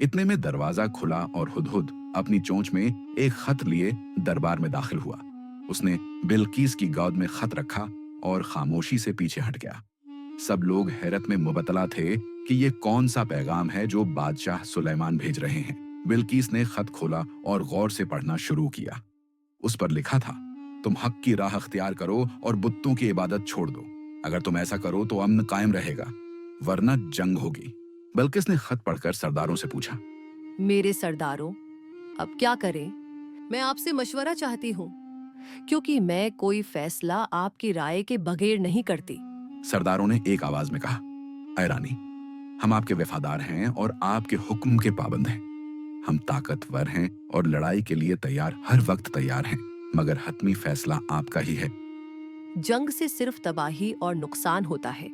इतने में दरवाजा खुला और हुदहुद अपनी चोंच में एक खत लिए दरबार में दाखिल हुआ। उसने बिल्कीस की गोद में खत रखा और खामोशी से पीछे हट गया। सब लोग हैरत में मुबतला थे कि ये कौन सा पैगाम है जो बादशाह सुलेमान भेज रहे हैं। बिल्कीस ने खत खोला और गौर से पढ़ना शुरू किया। उस पर लिखा था, तुम हक की राह अख्तियार करो और बुत्तों की इबादत छोड़ दो। अगर तुम ऐसा करो तो अमन कायम रहेगा, वरना जंग होगी। बिल्किस ने खत पढ़कर सरदारों से पूछा, मेरे सरदारों, अब क्या करें? मैं आपसे मशवरा चाहती हूँ, क्योंकि मैं कोई फैसला आपकी राय के बगैर नहीं करती। सरदारों ने एक आवाज में कहा, ऐ रानी, हम आपके वफादार हैं और आपके हुक्म के पाबंद हैं। हम ताकतवर हैं और लड़ाई के लिए हर वक्त तैयार हैं, मगर हतमी फैसला आपका ही है। जंग से सिर्फ तबाही और नुकसान होता है।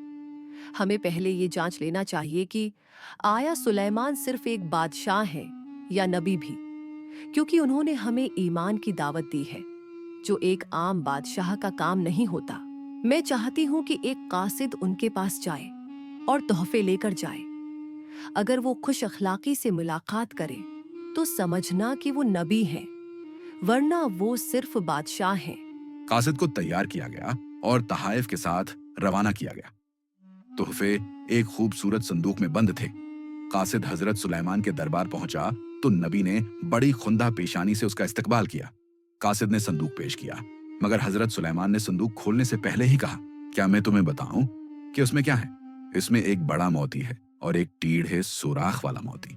हमें पहले ये जांच लेना चाहिए कि आया सुलेमान सिर्फ एक बादशाह है या नबी भी, क्योंकि उन्होंने हमें ईमान की दावत दी है, जो एक आम बादशाह का काम नहीं होता। मैं चाहती हूँ कि एक कासिद उनके पास जाए और तोहफे लेकर जाए। अगर वो खुश अखलाकी से मुलाकात करे तो समझना कि वो नबी हैं, वरना वो सिर्फ बादशाह हैं। कासिद को तैयार किया गया और तहाइफ के साथ रवाना किया गया। तोहफे एक खूबसूरत संदूक में बंद थे। कासिद हजरत सुलेमान के दरबार पहुंचा तो नबी ने बड़ी खुंदा पेशानी से उसका इस्तकबाल किया। कासिद ने संदूक पेश किया, मगर हजरत सुलेमान ने संदूक खोलने से पहले ही कहा, क्या मैं तुम्हें बताऊं कि उसमें क्या है? इसमें एक बड़ा मोती है और एक टीढ़े सुराख वाला मोती,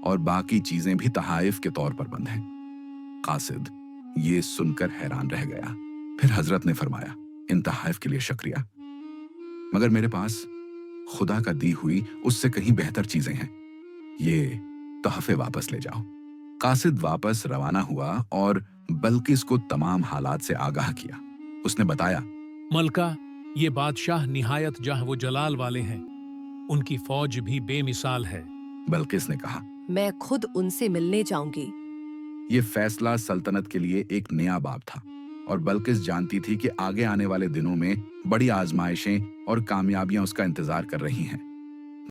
और बाकी चीजें भी तहाइफ के तौर पर बंद हैं। कासिद ये सुनकर हैरान रह गया। फिर हजरत ने फरमाया, इन तहाइफ के लिए शुक्रिया, मगर मेरे पास खुदा का दी हुई उससे कहीं बेहतर चीजें हैं। ये तोहफे वापस ले जाओ। कासिद वापस रवाना हुआ और बल्किस को तमाम हालात से आगाह किया। उसने बताया, मलका, ये बादशाह निहायत जाह व जलाल वाले हैं। उनकी फौज भी बेमिसाल है। बल्किस ने कहा, मैं खुद उनसे मिलने जाऊंगी। ये फैसला सल्तनत के लिए एक नया बाब था और बल्किस जानती थी कि आगे आने वाले दिनों में बड़ी आजमाइशें और कामयाबियां उसका इंतजार कर रही हैं।